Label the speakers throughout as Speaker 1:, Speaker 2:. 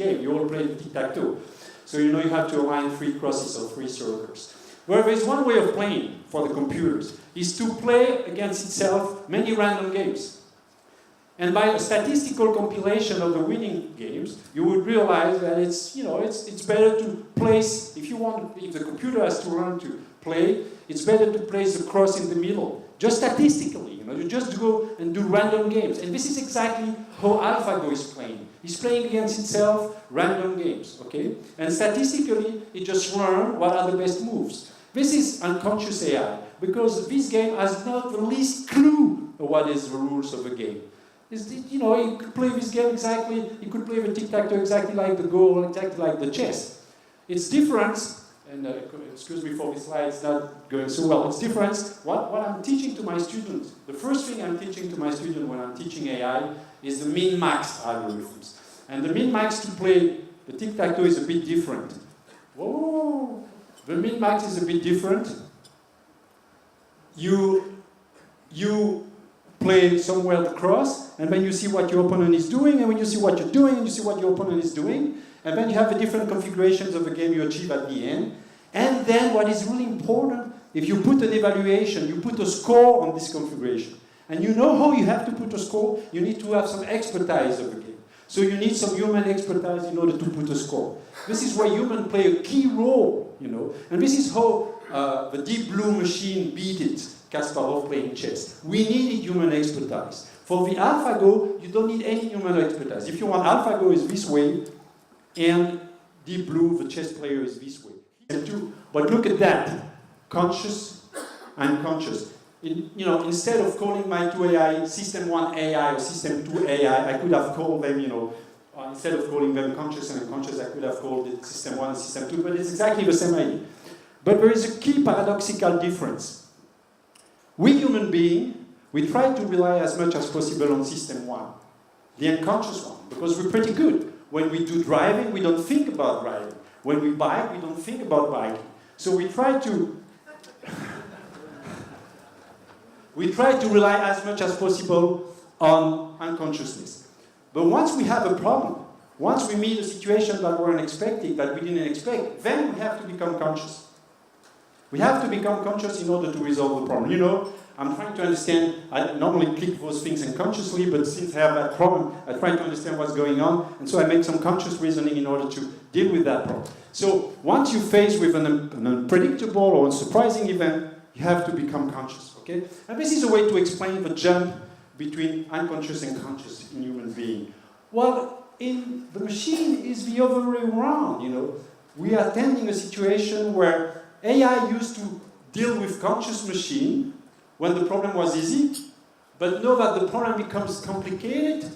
Speaker 1: game. You all play tic-tac-toe. So you know you have to align 3 crosses or 3 circles. Well, there is one way of playing for the computers, is to play against itself many random games. And by a statistical compilation of the winning games, you would realize that it's, you know, it's better to place, if the computer has to learn to play, it's better to place the cross in the middle. Just statistically, you know, you just go and do random games. And this is exactly how AlphaGo is playing. It's playing against itself random games, okay? And statistically, it just learns what are the best moves. This is unconscious AI, because this game has not the least clue of what is the rules of the game. You know, you could play this game exactly, you could play the tic-tac-toe exactly like the Go, or exactly like the chess. It's different, and excuse me for this slide, it's not going so well. It's different. What I'm teaching to my students, the first thing I'm teaching to my student when I'm teaching AI is the min-max algorithms. And the min-max to play the tic-tac-toe is a bit different. Whoa! The min-max is a bit different. You play somewhere the cross, and then you see what your opponent is doing, and when you see what you're doing, you see what your opponent is doing, and then you have the different configurations of the game you achieve at the end. And then what is really important, if you put an evaluation, you put a score on this configuration. And you know how you have to put a score? You need to have some expertise of the game. So you need some human expertise in order to put a score. This is where humans play a key role, you know. And this is how the Deep Blue machine beat it. Kasparov playing chess. We needed human expertise. For the AlphaGo, you don't need any human expertise. If you want, AlphaGo is this way, and Deep Blue, the chess player, is this way. But look at that, conscious, unconscious. You know, instead of calling my 2 AI System 1 AI or System 2 AI, I could have called them, you know, instead of calling them conscious and unconscious, I could have called it System 1 and System 2, but it's exactly the same idea. But there is a key paradoxical difference. We human beings, we try to rely as much as possible on System 1, the unconscious one, because we're pretty good. When we do driving, we don't think about driving. When we bike, we don't think about biking. So we try to rely as much as possible on unconsciousness. But once we have a problem, once we meet a situation that we're unexpected, that we didn't expect, then we have to become conscious. We have to become conscious in order to resolve the problem. You know, I'm trying to understand, I normally click those things unconsciously, but since I have that problem, I try to understand what's going on, and so I make some conscious reasoning in order to deal with that problem. So once you're faced with an unpredictable or surprising event, you have to become conscious, okay? And this is a way to explain the jump between unconscious and conscious in human being. Well, in the machine is the other way around, you know. We are attending a situation where AI used to deal with conscious machine when the problem was easy, but now that the problem becomes complicated,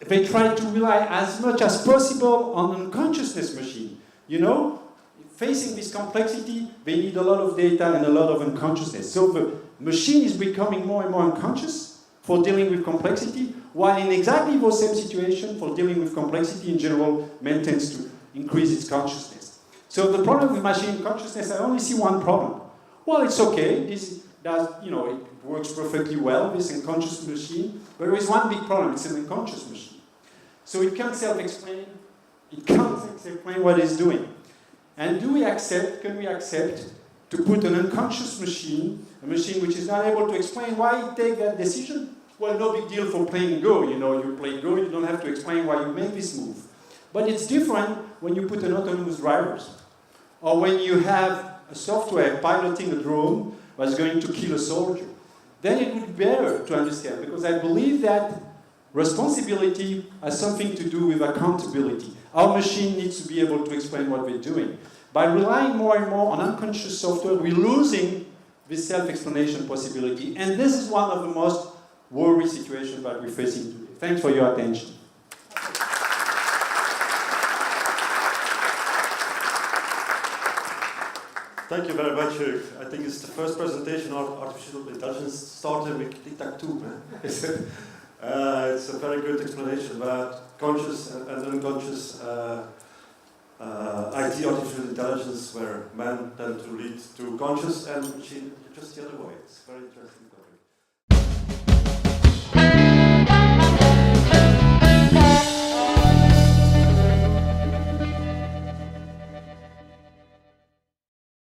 Speaker 1: they try to rely as much as possible on unconsciousness machine. You know, facing this complexity, they need a lot of data and a lot of unconsciousness. So the machine is becoming more and more unconscious for dealing with complexity, while in exactly the same situation, for dealing with complexity in general, maintains to increase its consciousness. So the problem with machine consciousness, I only see one problem. Well, it's okay. This does, you know, it works perfectly well, this unconscious machine. But there is one big problem. It's an unconscious machine. So it can't self-explain. It can't explain what it's doing. And can we accept to put an unconscious machine, a machine which is not able to explain why it takes that decision? Well, no big deal for playing Go. You know, you play Go, you don't have to explain why you make this move. But it's different when you put an autonomous drivers, or when you have a software piloting a drone that's going to kill a soldier. Then it would be better to understand, because I believe that responsibility has something to do with accountability. Our machine needs to be able to explain what we're doing. By relying more and more on unconscious software, we're losing this self-explanation possibility. And this is one of the most worrying situations that we're facing today. Thanks for your attention.
Speaker 2: Thank you very much, Hugues. I think it's the first presentation of artificial intelligence started with tic-tac-toe. It's a very good explanation about conscious and unconscious IT, artificial intelligence, where man tend to lead to conscious and machine just the other way. It's a very interesting topic.